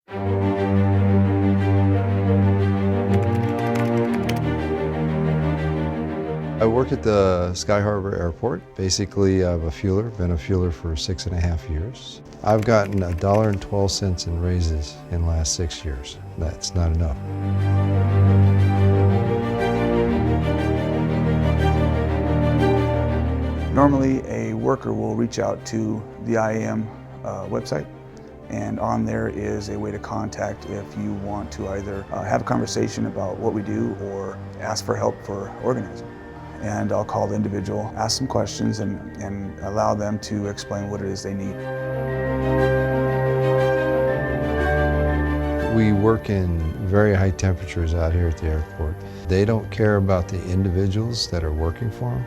I work at the Sky Harbor Airport. Basically, I'm a fueler, been a fueler for 6.5 years. I've gotten $1.12 in raises in the last 6 years. That's not enough. Normally, a worker will reach out to the IAM website, and on there is a way to contact if you want to either have a conversation about what we do or ask for help for organizing. And I'll call the individual, ask some questions, and allow them to explain what it is they need. We work in very high temperatures out here at the airport. They don't care about the individuals that are working for them.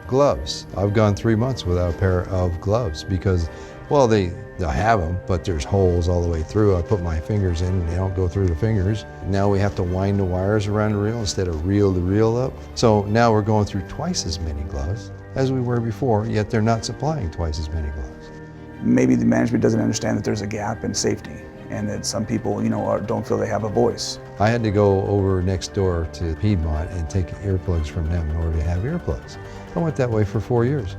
Gloves. I've gone 3 months without a pair of gloves because, well, they'll have them, but there's holes all the way through. I put my fingers in and they don't go through the fingers. Now we have to wind the wires around the reel instead of reel the reel up. So now we're going through twice as many gloves as we were before, yet they're not supplying twice as many gloves. Maybe the management doesn't understand that there's a gap in safety and that some people, don't feel they have a voice. I had to go over next door to Piedmont and take earplugs from them in order to have earplugs. I went that way for 4 years.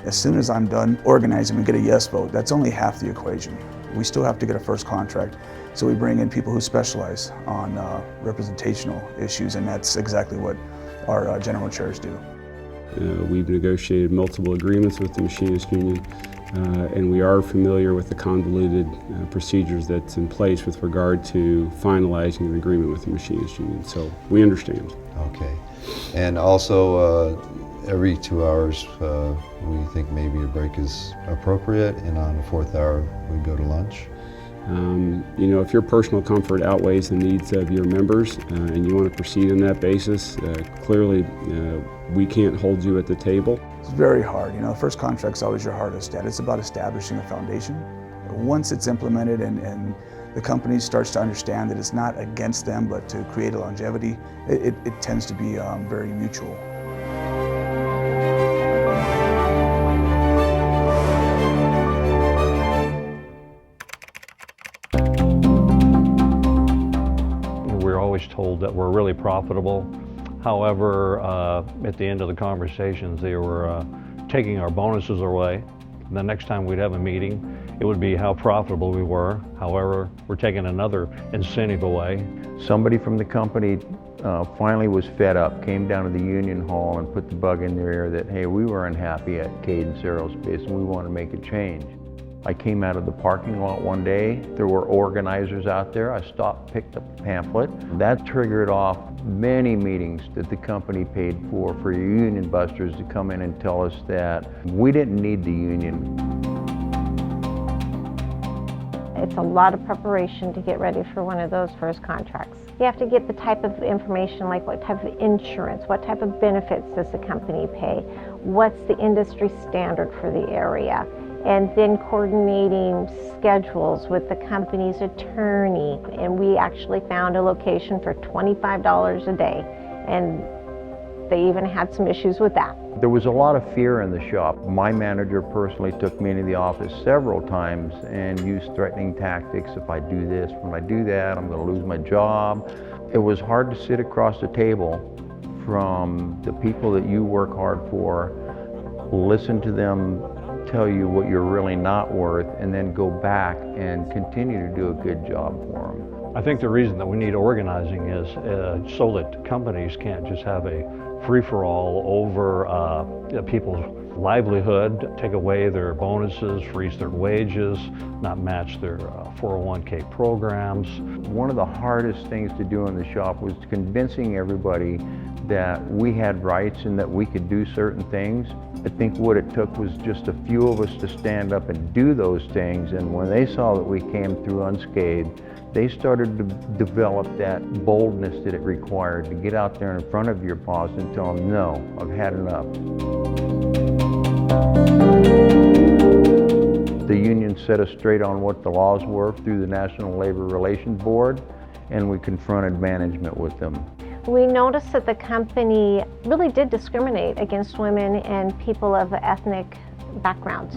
As soon as I'm done organizing, we get a yes vote. That's only half the equation. We still have to get a first contract, so we bring in people who specialize on representational issues, and that's exactly what our general chairs do. We've negotiated multiple agreements with the Machinist Union, and we are familiar with the convoluted procedures that's in place with regard to finalizing an agreement with the Machinist Union, so we understand. Okay, and also every 2 hours we think maybe a break is appropriate, and on the 4th hour we go to lunch. If your personal comfort outweighs the needs of your members and you want to proceed on that basis, clearly we can't hold you at the table. It's very hard. The first contract's always your hardest. It's about establishing a foundation. Once it's implemented and the company starts to understand that it's not against them but to create a longevity, it tends to be very mutual. We're always told that we're really profitable. However, at the end of the conversations, they were taking our bonuses away. The next time we'd have a meeting, it would be how profitable we were. However, we're taking another incentive away. Somebody from the company finally was fed up, came down to the union hall and put the bug in their ear that, hey, we were unhappy at Cadence Aerospace and we want to make a change. I came out of the parking lot one day. There were organizers out there. I stopped, picked up a pamphlet. That triggered off many meetings that the company paid for union busters to come in and tell us that we didn't need the union. It's a lot of preparation to get ready for one of those first contracts. You have to get the type of information like what type of insurance, what type of benefits does the company pay, what's the industry standard for the area, and then coordinating schedules with the company's attorney. And we actually found a location for $25 a day, and they even had some issues with that. There was a lot of fear in the shop. My manager personally took me into the office several times and used threatening tactics. If I do this, when I do that, I'm going to lose my job. It was hard to sit across the table from the people that you work hard for, listen to them tell you what you're really not worth, and then go back and continue to do a good job for them. I think the reason that we need organizing is so that companies can't just have a free-for-all over people's livelihood, take away their bonuses, freeze their wages, not match their 401k programs. One of the hardest things to do in the shop was convincing everybody that we had rights and that we could do certain things. I think what it took was just a few of us to stand up and do those things, and when they saw that we came through unscathed, they started to develop that boldness that it required to get out there in front of your boss and tell them, no, I've had enough. The union set us straight on what the laws were through the National Labor Relations Board, and we confronted management with them. We noticed that the company really did discriminate against women and people of ethnic backgrounds.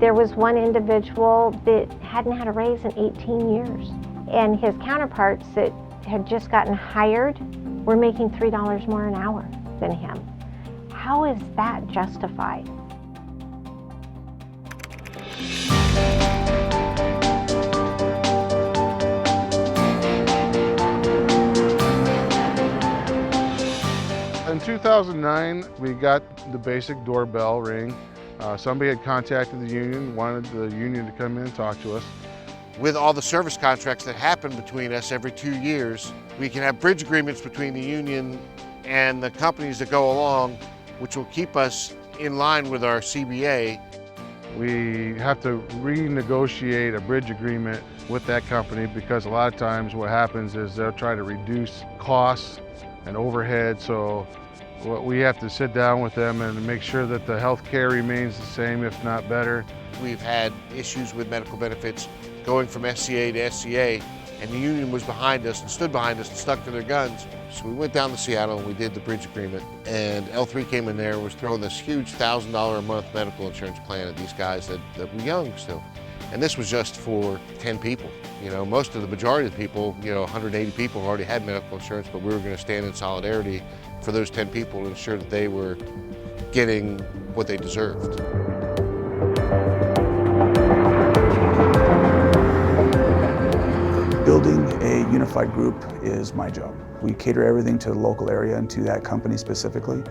There was one individual that hadn't had a raise in 18 years, and his counterparts that had just gotten hired were making $3 more an hour than him. How is that justified? In 2009, we got the basic doorbell ring. Somebody had contacted the union, wanted the union to come in and talk to us. With all the service contracts that happen between us every 2 years, we can have bridge agreements between the union and the companies that go along, which will keep us in line with our CBA. We have to renegotiate a bridge agreement with that company because a lot of times what happens is they'll try to reduce costs and overhead. So we have to sit down with them and make sure that the health care remains the same, if not better. We've had issues with medical benefits going from SCA to SCA, and the union was behind us and stood behind us and stuck to their guns. So we went down to Seattle and we did the bridge agreement, and L3 came in there and was throwing this huge $1,000 a month medical insurance plan at these guys that were young still. And this was just for 10 people. You know, most of the majority of the people, 180 people already had medical insurance, but we were going to stand in solidarity for those 10 people to ensure that they were getting what they deserved. Building a unified group is my job. We cater everything to the local area and to that company specifically.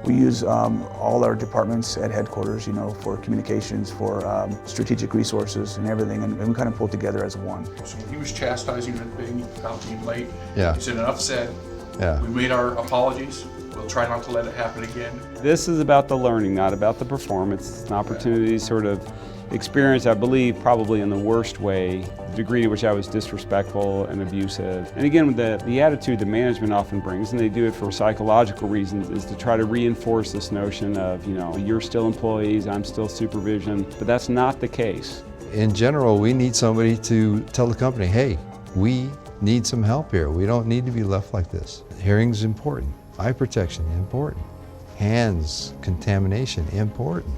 We use all our departments at headquarters, for communications, for strategic resources and everything, and we kind of pull together as one. So he was chastising the thing about being late. Yeah. He said, enough said. Yeah. We made our apologies. We'll try not to let it happen again. This is about the learning, not about the performance. It's an opportunity to sort of experience, I believe, probably in the worst way, the degree to which I was disrespectful and abusive. And again, the attitude that management often brings, and they do it for psychological reasons, is to try to reinforce this notion of, you're still employees, I'm still supervision, but that's not the case. In general, we need somebody to tell the company, hey, we need some help here. We don't need to be left like this. Hearing's important. Eye protection, important. Hands contamination, important.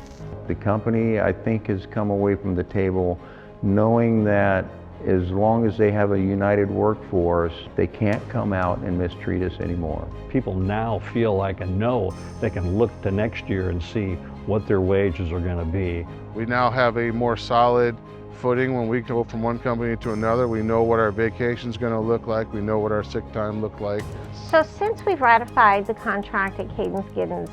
The company, I think, has come away from the table knowing that as long as they have a united workforce, they can't come out and mistreat us anymore. People now feel like and know they can look to next year and see what their wages are going to be. We now have a more solid footing when we go from one company to another. We know what our vacation's going to look like. We know what our sick time look like. So since we've ratified the contract at Cadence Giddens,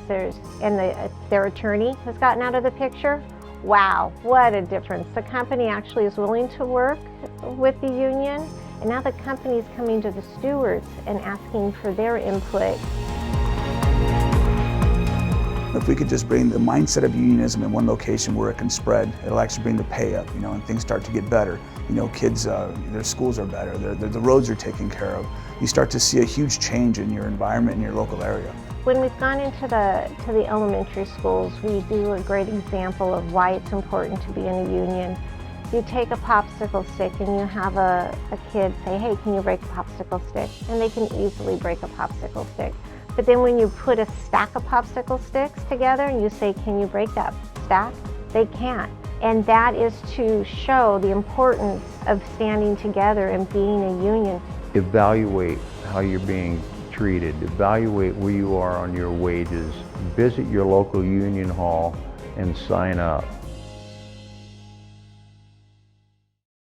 their attorney has gotten out of the picture, wow, what a difference. The company actually is willing to work with the union, and now the company is coming to the stewards and asking for their input. If we could just bring the mindset of unionism in one location where it can spread, it'll actually bring the pay up, and things start to get better. Kids, their schools are better, the roads are taken care of. You start to see a huge change in your environment in your local area. When we've gone into the elementary schools, we do a great example of why it's important to be in a union. You take a popsicle stick and you have a kid say, hey, can you break a popsicle stick? And they can easily break a popsicle stick. But then when you put a stack of popsicle sticks together and you say, can you break that stack? They can't. And that is to show the importance of standing together and being a union. Evaluate how you're being treated. Evaluate where you are on your wages. Visit your local union hall and sign up.